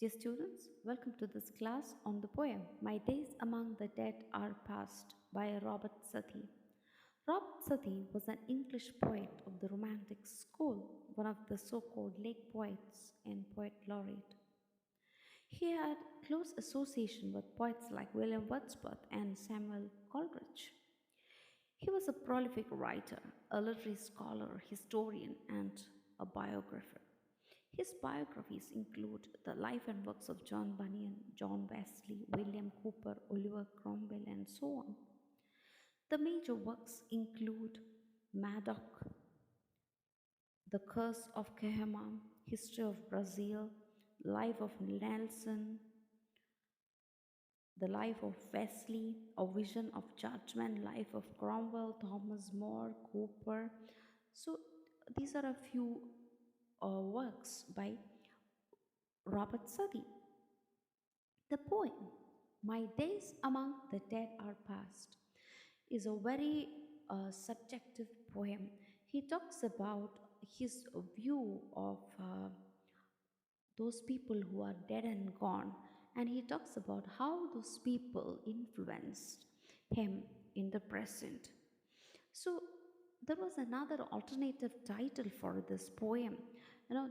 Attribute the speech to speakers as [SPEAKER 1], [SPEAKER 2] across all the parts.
[SPEAKER 1] Dear students, welcome to this class on the poem My Days Among the Dead Are Past by Robert Southey. Robert Southey was an English poet of the Romantic school, one of the so called lake poets and poet laureate. He had close association with poets like William Wordsworth and Samuel Coleridge. He was a prolific writer, a literary scholar, historian, and a biographer. His biographies include the life and works of John Bunyan, John Wesley, William Cowper, Oliver Cromwell, and so on. The major works include Madoc, The Curse of Kehama, History of Brazil, Life of Nelson, The Life of Wesley, A Vision of Judgment, Life of Cromwell, Thomas More, Cooper. So these are a few works by Robert Southey. The poem, My Days Among the Dead Are Past, is a very subjective poem. He talks about his view of those people who are dead and gone, and he talks about how those people influenced him in the present. So there was another alternative title for this poem,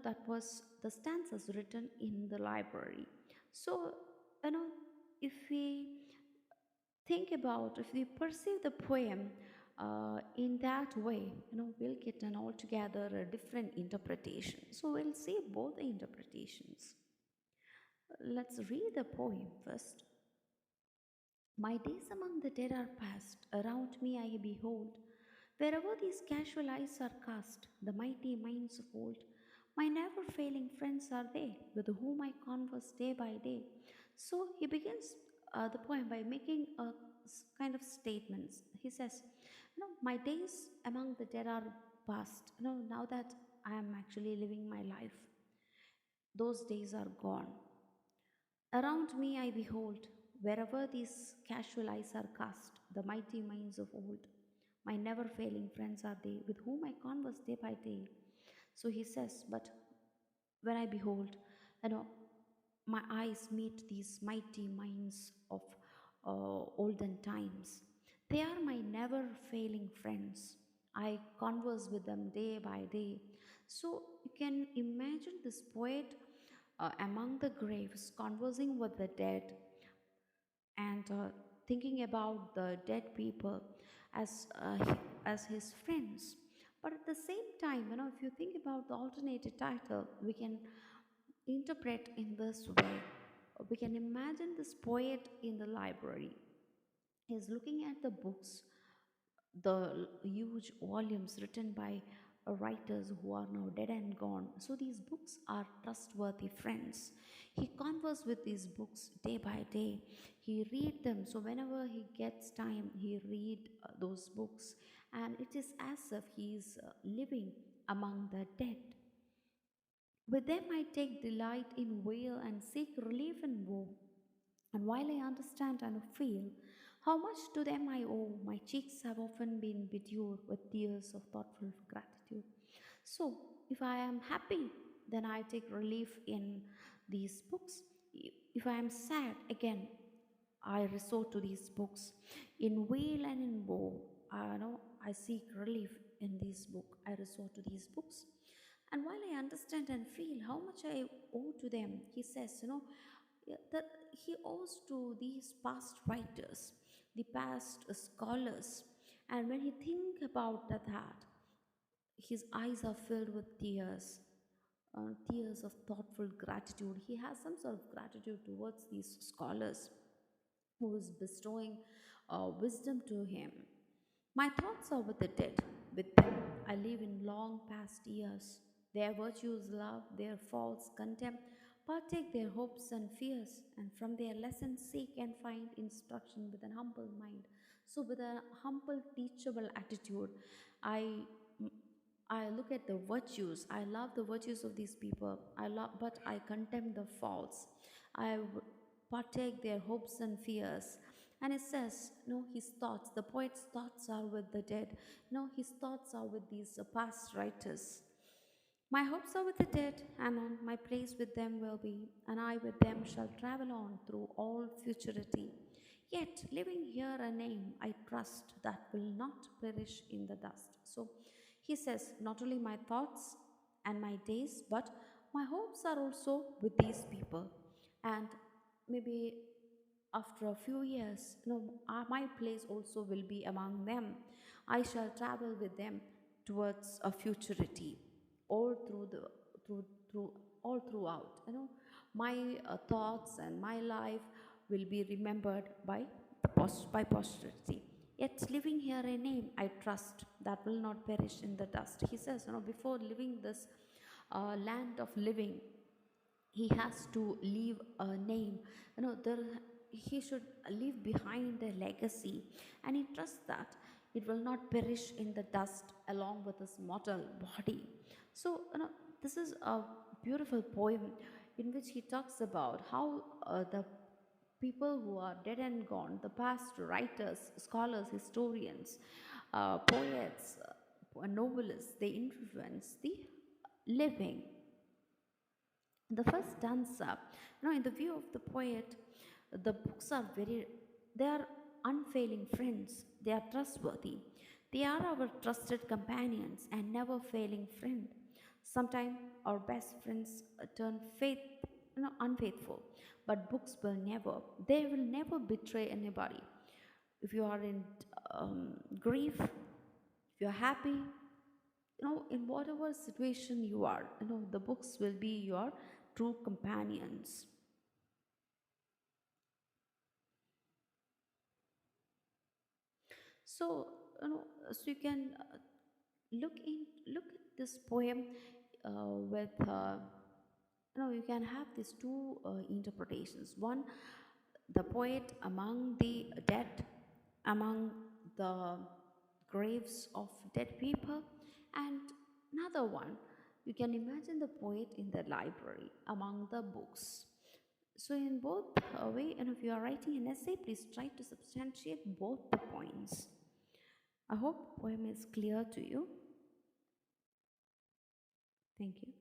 [SPEAKER 1] that was the stanzas written in the library. So, you know, if we if we perceive the poem in that way, we'll get an altogether a different interpretation. So we'll see both the interpretations. Let's read the poem first. My days among the dead are past, around me I behold, wherever these casual eyes are cast, the mighty minds of old. My never failing friends are they, with whom I converse day by day. So he begins the poem by making a kind of statements. He says, my days among the dead are past. Now that I am actually living my life, those days are gone. Around me I behold, wherever these casual eyes are cast, the mighty minds of old. My never failing friends are they, with whom I converse day by day. So he says, but when I behold, you know, my eyes meet these mighty minds of olden times. They are my never failing friends. I converse with them day by day. So you can imagine this poet among the graves, conversing with the dead and thinking about the dead people as as his friends. But at the same time, if you think about the alternative title, we can interpret in this way. We can imagine this poet in the library. He's looking at the books, the huge volumes written by writers who are now dead and gone. So these books are trustworthy friends. He converses with these books day by day. He read them. So whenever he gets time, he read those books, and it is as if he is living among the dead. With them I take delight in wail and seek relief in woe. And while I understand and feel how much to them I owe, my cheeks have often been bedewed with tears of thoughtful gratitude. So, if I am happy, then I take relief in these books. If I am sad, again, I resort to these books. In wail and in woe, I seek relief in this book. I resort to these books. And while I understand and feel how much I owe to them, he says, that he owes to these past writers, the past scholars. And when he think about that, his eyes are filled with tears, tears of thoughtful gratitude. He has some sort of gratitude towards these scholars who is bestowing wisdom to him. My thoughts are with the dead. With them I live in long past years. Their virtues love, their faults contempt, partake their hopes and fears, and from their lessons seek and find instruction with an humble mind. So, with a humble, teachable attitude, I I look at the virtues. I love the virtues of these people. But I contempt the faults. Partake their hopes and fears. And it says, no, his thoughts, the poet's thoughts are with the dead. No, his thoughts are with these past writers. My hopes are with the dead, and on my place with them will be, and I with them shall travel on through all futurity. Yet, living here a name I trust that will not perish in the dust. So, he says, not only my thoughts and my days, but my hopes are also with these people. And maybe after a few years, my place also will be among them. I shall travel with them towards a futurity, all through the through through all throughout. My thoughts and my life will be remembered by by posterity. Yet living here a name I trust that will not perish in the dust. He says, before leaving this land of living, he has to leave a name. There he should leave behind a legacy, and he trusts that it will not perish in the dust along with his mortal body. So this is a beautiful poem in which he talks about how the people who are dead and gone, the past writers, scholars, historians, poets, novelists, they influence the living. The first stanza, in the view of the poet, the books are they are unfailing friends, they are trustworthy, they are our trusted companions and never failing friend. Sometimes our best friends turn unfaithful, but books will never, they will never betray anybody. If you are in grief, if you're happy, in whatever situation you are, the books will be your true companions. So so you can look at this poem with you can have these two interpretations. One, the poet among the dead, among the graves of dead people, and another one, you can imagine the poet in the library among the books. So in both way, and if you are writing an essay, please try to substantiate both the points. I hope poem is clear to you. Thank you.